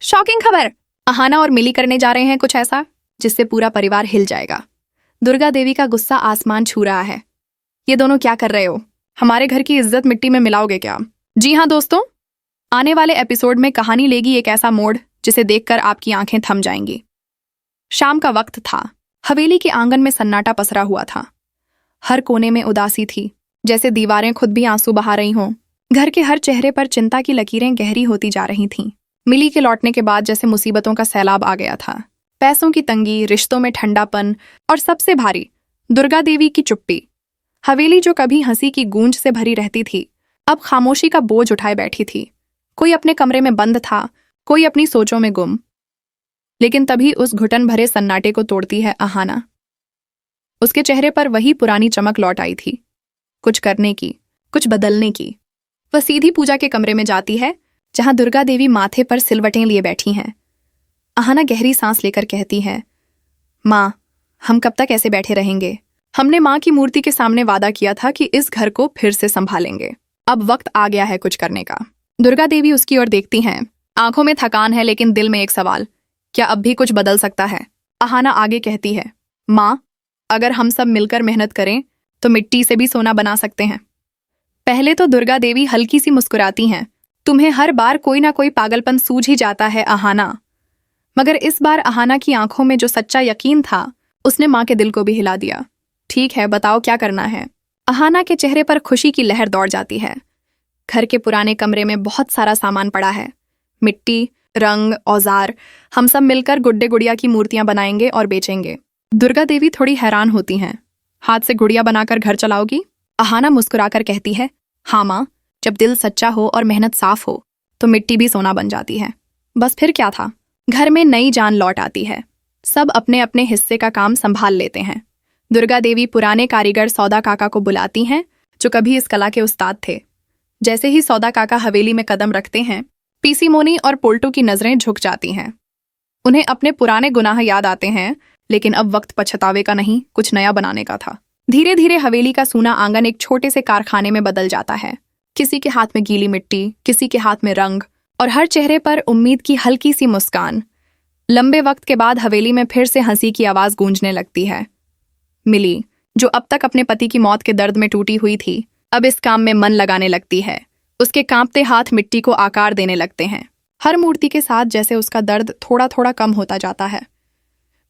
Shocking खबर! अहाना और मिली करने जा रहे हैं कुछ ऐसा जिससे पूरा परिवार हिल जाएगा। दुर्गा देवी का गुस्सा आसमान छू रहा है। ये दोनों क्या कर रहे हो? हमारे घर की इज्जत मिट्टी में मिलाओगे क्या? जी हाँ दोस्तों, आने वाले एपिसोड में कहानी लेगी एक ऐसा मोड़ जिसे देखकर आपकी आंखें थम जाएंगी। शाम का वक्त था। हवेली के आंगन में सन्नाटा पसरा हुआ था। हर कोने में उदासी थी, जैसे दीवारें खुद भी आंसू बहा रही हों। घर के हर चेहरे पर चिंता की लकीरें गहरी होती जा रही थीं। मिली के लौटने के बाद जैसे मुसीबतों का सैलाब आ गया था। पैसों की तंगी, रिश्तों में ठंडापन और सबसे भारी दुर्गा देवी की चुप्पी। हवेली जो कभी हंसी की गूंज से भरी रहती थी, अब खामोशी का बोझ उठाए बैठी थी। कोई अपने कमरे में बंद था, कोई अपनी सोचों में गुम। लेकिन तभी उस घुटन भरे सन्नाटे को तोड़ती है अहाना। उसके चेहरे पर वही पुरानी चमक लौट आई थी, कुछ करने की, कुछ बदलने की। वह सीधी पूजा के कमरे में जाती है, जहां दुर्गा देवी माथे पर सिलवटें लिए बैठी हैं। अहाना गहरी सांस लेकर कहती है, माँ, हम कब तक ऐसे बैठे रहेंगे? हमने माँ की मूर्ति के सामने वादा किया था कि इस घर को फिर से संभालेंगे। अब वक्त आ गया है कुछ करने का। दुर्गा देवी उसकी ओर देखती हैं। आंखों में थकान है, लेकिन दिल में एक सवाल, क्या अब भी कुछ बदल सकता है? अहाना आगे कहती है, माँ, अगर हम सब मिलकर मेहनत करें तो मिट्टी से भी सोना बना सकते हैं। पहले तो दुर्गा देवी हल्की सी मुस्कुराती हैं। तुम्हें हर बार कोई ना कोई पागलपन सूझ ही जाता है अहाना। मगर इस बार अहाना की आंखों में जो सच्चा यकीन था, उसने माँ के दिल को भी हिला दिया। ठीक है, बताओ क्या करना है? अहाना के चेहरे पर खुशी की लहर दौड़ जाती है। घर के पुराने कमरे में बहुत सारा सामान पड़ा है, मिट्टी, रंग, औजार। हम सब मिलकर गुड्डे गुड़िया की मूर्तियां बनाएंगे और बेचेंगे। दुर्गा देवी थोड़ी हैरान होती हैं। हाथ से गुड़िया बनाकर घर चलाओगी? अहाना मुस्कुराकर कहती है, हाँ माँ, जब दिल सच्चा हो और मेहनत साफ हो तो मिट्टी भी सोना बन जाती है। बस फिर क्या था, घर में नई जान लौट आती है। सब अपने अपने हिस्से का काम संभाल लेते हैं। दुर्गा देवी पुराने कारीगर सौदा काका को बुलाती हैं, जो कभी इस कला के उस्ताद थे। जैसे ही सौदा काका हवेली में कदम रखते हैं, पीसी मोनी और पोल्टू की नजरें झुक जाती हैं। उन्हें अपने पुराने गुनाह याद आते हैं, लेकिन अब वक्त पछतावे का नहीं, कुछ नया बनाने का था। धीरे धीरे हवेली का सूना आंगन एक छोटे से कारखाने में बदल जाता है। किसी के हाथ में गीली मिट्टी, किसी के हाथ में रंग, और हर चेहरे पर उम्मीद की हल्की सी मुस्कान। लंबे वक्त के बाद हवेली में फिर से हंसी की आवाज गूंजने लगती है। मिली, जो अब तक अपने पति की मौत के दर्द में टूटी हुई थी, अब इस काम में मन लगाने लगती है। उसके कांपते हाथ मिट्टी को आकार देने लगते हैं। हर मूर्ति के साथ जैसे उसका दर्द थोड़ा थोड़ा कम होता जाता है।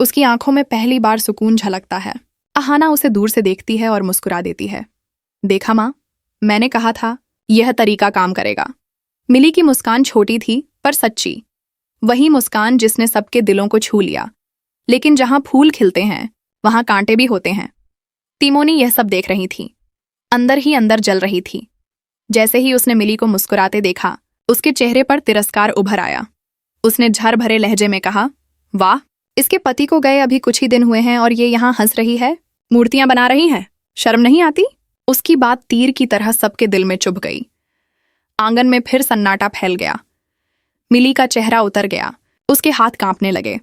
उसकी आंखों में पहली बार सुकून झलकता है। अहाना उसे दूर से देखती है और मुस्कुरा देती है। देखा माँ, मैंने कहा था यह तरीका काम करेगा। मिली की मुस्कान छोटी थी पर सच्ची। वही मुस्कान जिसने सबके दिलों को छू लिया। लेकिन जहां फूल खिलते हैं वहां कांटे भी होते हैं। तिमोनी यह सब देख रही थी, अंदर ही अंदर जल रही थी। जैसे ही उसने मिली को मुस्कुराते देखा, उसके चेहरे पर तिरस्कार उभर आया। उसने झर भरे लहजे में कहा, वाह, इसके पति को गए अभी कुछ ही दिन हुए हैं और ये यहाँ हंस रही है, मूर्तियां बना रही है। शर्म नहीं आती? उसकी बात तीर की तरह सबके दिल में चुभ गई। आंगन में फिर सन्नाटा फैल गया। मिली का चेहरा उतर गया, उसके हाथ कांपने लगे।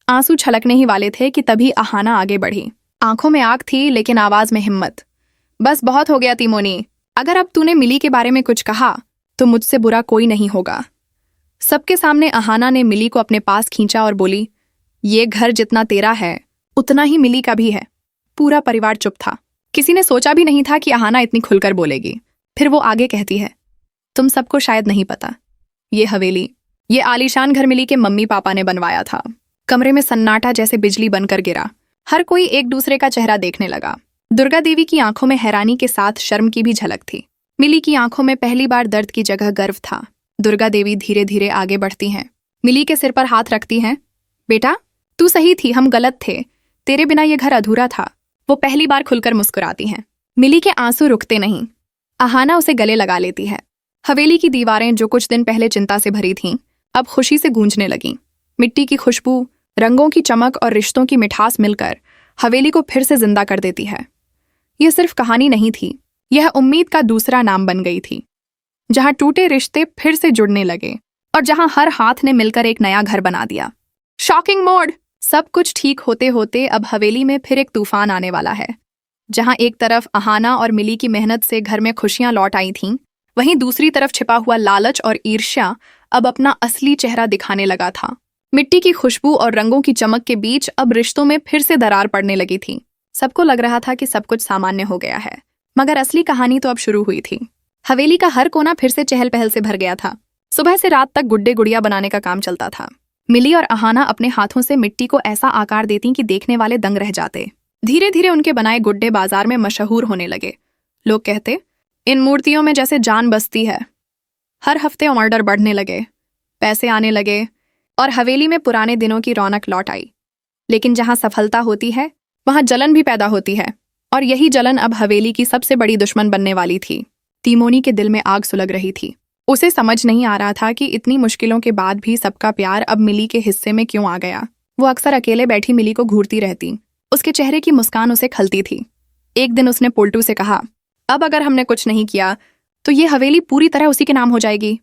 आंसू छलकने ही वाले थे कि तभी अहाना आगे बढ़ी। आंखों में आग थी, लेकिन आवाज में हिम्मत। बस बहुत हो गया तिमोनी, अगर अब तूने मिली के बारे में कुछ कहा तो मुझसे बुरा कोई नहीं होगा। सबके सामने अहाना ने मिली को अपने पास खींचा और बोली, ये घर जितना तेरा है उतना ही मिली का भी है। पूरा परिवार चुप था। किसी ने सोचा भी नहीं था कि अहाना इतनी खुलकर बोलेगी। फिर वो आगे कहती है, तुम सबको शायद नहीं पता, ये हवेली, ये आलीशान घर मिली के मम्मी पापा ने बनवाया था। कमरे में सन्नाटा जैसे बिजली बनकर गिरा। हर कोई एक दूसरे का चेहरा देखने लगा। दुर्गा देवी की आंखों में हैरानी के साथ शर्म की भी झलक थी। मिली की आंखों में पहली बार दर्द की जगह गर्व था। दुर्गा देवी धीरे धीरे आगे बढ़ती हैं। मिली के सिर पर हाथ रखती हैं। बेटा, तू सही थी, हम गलत थे, तेरे बिना ये घर अधूरा था। वो पहली बार खुलकर मुस्कुराती हैं। मिली के आंसू रुकते नहीं। अहाना उसे गले लगा लेती है। हवेली की दीवारें जो कुछ दिन पहले चिंता से भरी थीं, अब खुशी से गूंजने लगीं। मिट्टी की खुशबू, रंगों की चमक और रिश्तों की मिठास मिलकर हवेली को फिर से जिंदा कर देती है। यह सिर्फ कहानी नहीं थी, यह उम्मीद का दूसरा नाम बन गई थी, जहां टूटे रिश्ते फिर से जुड़ने लगे और जहां हर हाथ ने मिलकर एक नया घर बना दिया। Shocking mode! सब कुछ ठीक होते होते अब हवेली में फिर एक तूफान आने वाला है। जहां एक तरफ अहाना और मिली की मेहनत से घर में खुशियां लौट आई थीं, वहीं दूसरी तरफ छिपा हुआ लालच और ईर्ष्या अब अपना असली चेहरा दिखाने लगा था। मिट्टी की खुशबू और रंगों की चमक के बीच अब रिश्तों में फिर से दरार पड़ने लगी थी। सबको लग रहा था कि सब कुछ सामान्य हो गया है, मगर असली कहानी तो अब शुरू हुई थी। हवेली का हर कोना फिर से चहल पहल से भर गया था। सुबह से रात तक गुड्डे गुड़िया बनाने का काम चलता था। मिली और अहाना अपने हाथों से मिट्टी को ऐसा आकार देती कि देखने वाले दंग रह जाते। धीरे धीरे उनके बनाए गुड्डे बाजार में मशहूर होने लगे। लोग कहते, इन मूर्तियों में जैसे जान बसती है। हर हफ्ते ऑर्डर बढ़ने लगे, पैसे आने लगे और हवेली में पुराने दिनों की रौनक लौट आई। लेकिन जहां सफलता होती है वहां जलन भी पैदा होती है, और यही जलन अब हवेली की सबसे बड़ी दुश्मन बनने वाली थी। तिमोनी के दिल में आग सुलग रही थी। उसे समझ नहीं आ रहा था कि इतनी मुश्किलों के बाद भी सबका प्यार अब मिली के हिस्से में क्यों आ गया। वो अक्सर अकेले बैठी मिली को घूरती रहती। उसके चेहरे की मुस्कान उसे खलती थी। एक दिन उसने पोल्टू से कहा, अब अगर हमने कुछ नहीं किया तो ये हवेली पूरी तरह उसी के नाम हो जाएगी।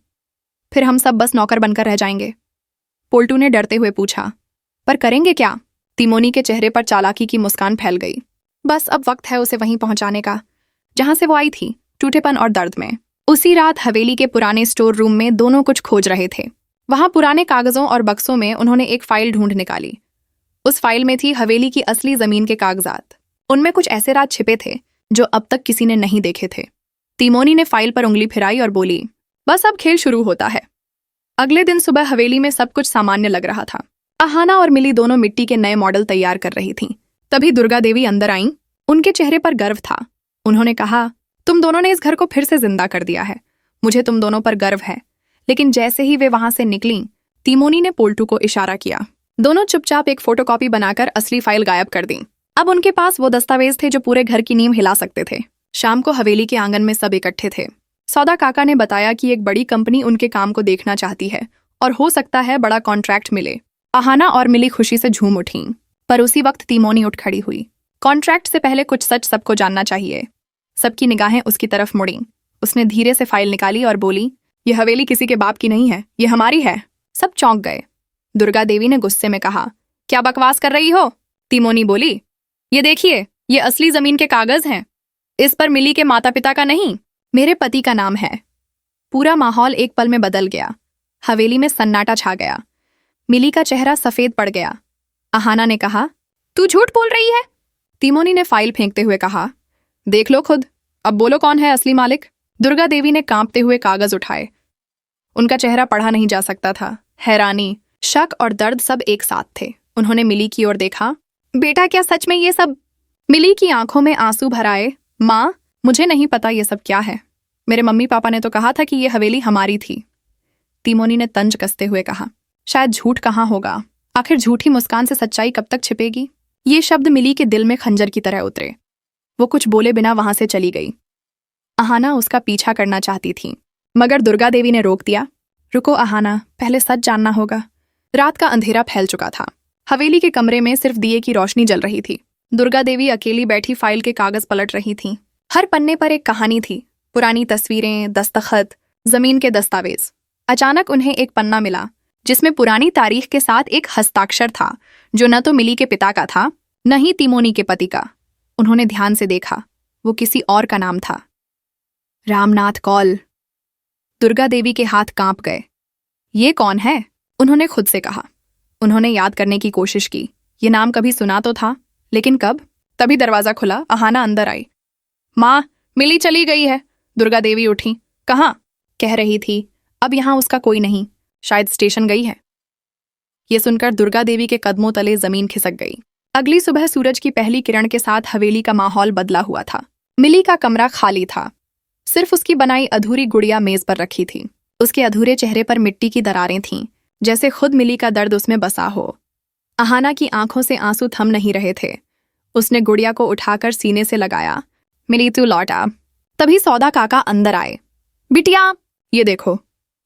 फिर हम सब बस नौकर बनकर रह जाएंगे। पोल्टू ने डरते हुए पूछा, पर करेंगे क्या? तिमोनी के चेहरे पर चालाकी की मुस्कान फैल गई। बस अब वक्त है उसे वहीं पहुंचाने का जहां से वो आई थी, टूटेपन और दर्द में। उसी रात हवेली के पुराने स्टोर रूम में दोनों कुछ खोज रहे थे। वहां पुराने कागजों और बक्सों में उन्होंने एक फाइल ढूंढ निकाली। उस फाइल में थी हवेली की असली जमीन के कागजात। उनमें कुछ ऐसे राज छिपे थे जो अब तक किसी ने नहीं देखे थे। तिमोनी ने फाइल पर उंगली फिराई और बोली, बस अब खेल शुरू होता है। अगले दिन सुबह हवेली में सब कुछ सामान्य लग रहा था। अहाना और मिली दोनों मिट्टी के नए मॉडल तैयार कर रही थीं। तभी दुर्गा देवी अंदर आईं। उनके चेहरे पर गर्व था। उन्होंने कहा, तुम दोनों ने इस घर को फिर से जिंदा कर दिया है। मुझे तुम दोनों पर गर्व है। लेकिन जैसे ही वे वहां से निकलीं, तिमोनी ने पोल्टू को इशारा किया। दोनों चुपचाप एक फोटोकॉपी बनाकर असली फाइल गायब कर दी। अब उनके पास वो दस्तावेज थे जो पूरे घर की नींव हिला सकते थे। शाम को हवेली के आंगन में सब इकट्ठे थे। सौदा काका ने बताया कि एक बड़ी कंपनी उनके काम को देखना चाहती है और हो सकता है बड़ा कॉन्ट्रैक्ट मिले। अहाना और मिली खुशी से झूम उठीं, पर उसी वक्त तिमोनी उठ खड़ी हुई। कॉन्ट्रैक्ट से पहले कुछ सच सबको जानना चाहिए। सबकी निगाहें उसकी तरफ मुड़ीं। उसने धीरे से फाइल निकाली और बोली, ये हवेली किसी के बाप की नहीं है, ये हमारी है। सब चौंक गए। दुर्गा देवी ने गुस्से में कहा, क्या बकवास कर रही हो? तिमोनी बोली, ये देखिए, ये असली जमीन के कागज हैं। इस पर मिली के माता पिता का नहीं, मेरे पति का नाम है। पूरा माहौल एक पल में बदल गया। हवेली में सन्नाटा छा गया। मिली का चेहरा सफेद पड़ गया। अहाना ने कहा, तू झूठ बोल रही है। तिमोनी ने फाइल फेंकते हुए कहा, देख लो खुद, अब बोलो कौन है असली मालिक। दुर्गा देवी ने कांपते हुए कागज उठाए। उनका चेहरा पढ़ा नहीं जा सकता था। हैरानी, शक और दर्द सब एक साथ थे। उन्होंने मिली की ओर देखा। बेटा, क्या सच में ये सब? मिली की आंखों में आंसू भर आए। माँ, मुझे नहीं पता ये सब क्या है। मेरे मम्मी पापा ने तो कहा था कि ये हवेली हमारी थी। तिमोनी ने तंज कसते हुए कहा, शायद झूठ कहाँ होगा। आखिर झूठी मुस्कान से सच्चाई कब तक छिपेगी? ये शब्द मिली के दिल में खंजर की तरह उतरे। वो कुछ बोले बिना वहां से चली गई। अहाना उसका पीछा करना चाहती थी, मगर दुर्गा देवी ने रोक दिया। रुको अहाना, पहले सच जानना होगा। रात का अंधेरा फैल चुका था। हवेली के कमरे में सिर्फ दिए की रोशनी जल रही थी। दुर्गा देवी अकेली बैठी फाइल के कागज पलट रही थीं। हर पन्ने पर एक कहानी थी, पुरानी तस्वीरें, दस्तखत, जमीन के दस्तावेज। अचानक उन्हें एक पन्ना मिला जिसमें पुरानी तारीख के साथ एक हस्ताक्षर था जो न तो मिली के पिता का था, न ही तिमोनी के पति का। उन्होंने ध्यान से देखा। वो किसी और का नाम था, रामनाथ कौल। दुर्गा देवी के हाथ कांप गए। ये कौन है? उन्होंने खुद से कहा। उन्होंने याद करने की कोशिश की। ये नाम कभी सुना तो था, लेकिन कब? तभी दरवाजा खुला। अहाना अंदर आई। माँ, मिली चली गई है। दुर्गा देवी उठी। कहाँ? कह रही थी, अब यहां उसका कोई नहीं, शायद स्टेशन गई है। ये सुनकर दुर्गा देवी के कदमों तले जमीन खिसक गई। अगली सुबह सूरज की पहली किरण के साथ हवेली का माहौल बदला हुआ था। मिली का कमरा खाली था। सिर्फ उसकी बनाई अधूरी गुड़िया मेज पर रखी थी। उसके अधूरे चेहरे पर मिट्टी की दरारें थीं, जैसे खुद मिली का दर्द उसमें बसा हो। अहाना की आंखों से आंसू थम नहीं रहे थे। उसने गुड़िया को उठाकर सीने से लगाया। मिली, तू लौट आ। तभी सौदा काका अंदर आए। बिटिया, ये देखो।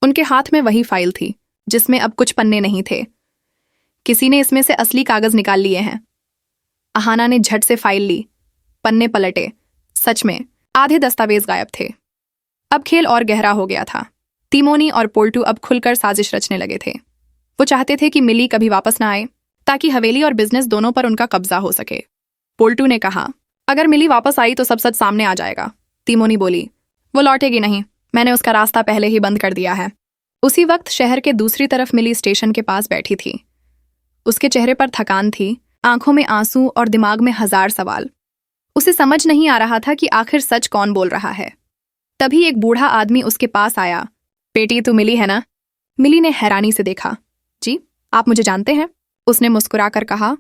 उनके हाथ में वही फाइल थी जिसमें अब कुछ पन्ने नहीं थे। किसी ने इसमें से असली कागज निकाल लिए हैं। अहाना ने झट से फाइल ली। पन्ने पलटे। सच में आधे दस्तावेज गायब थे। अब खेल और गहरा हो गया था। तिमोनी और पोल्टू अब खुलकर साजिश रचने लगे थे। वो चाहते थे कि मिली कभी वापस ना आए, ताकि हवेली और बिजनेस दोनों पर उनका कब्जा हो सके। पोल्टू ने कहा, अगर मिली वापस आई तो सब सच सामने आ जाएगा। तिमोनी बोली, वो लौटेगी नहीं, मैंने उसका रास्ता पहले ही बंद कर दिया है। उसी वक्त शहर के दूसरी तरफ मिली स्टेशन के पास बैठी थी। उसके चेहरे पर थकान थी, आंखों में आंसू और दिमाग में 1000 सवाल। उसे समझ नहीं आ रहा था कि आखिर सच कौन बोल रहा है। तभी एक बूढ़ा आदमी उसके पास आया। बेटी, तू मिली है ना? मिली ने हैरानी से देखा। जी, आप मुझे जानते हैं? उसने मुस्कुराकर कहा।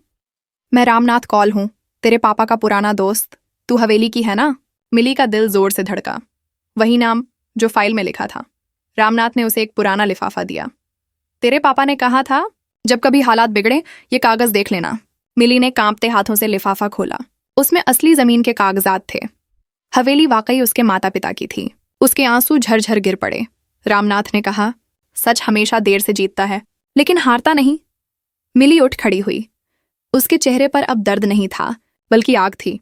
मैं रामनाथ कौल हूं, तेरे पापा का पुराना दोस्त। तू हवेली की है ना? मिली का दिल जोर से धड़का। वही नाम जो फाइल में लिखा था। रामनाथ ने उसे एक पुराना लिफाफा दिया। तेरे पापा ने कहा था जब कभी हालात बिगड़े ये कागज देख लेना। मिली ने कांपते हाथों से लिफाफा खोला। उसमें असली जमीन के कागजात थे। हवेली वाकई उसके माता पिता की थी। उसके आंसू झरझर गिर पड़े। रामनाथ ने कहा, सच हमेशा देर से जीतता है, लेकिन हारता नहीं। मिली उठ खड़ी हुई। उसके चेहरे पर अब दर्द नहीं था, बल्कि आग थी।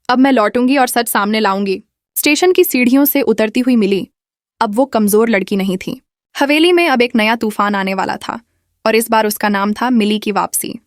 अब मैं लौटूंगी और सच सामने लाऊंगी। स्टेशन की सीढ़ियों से उतरती हुई मिली अब वो कमजोर लड़की नहीं थी। हवेली में अब एक नया तूफान आने वाला था, और इस बार उसका नाम था मिली की वापसी।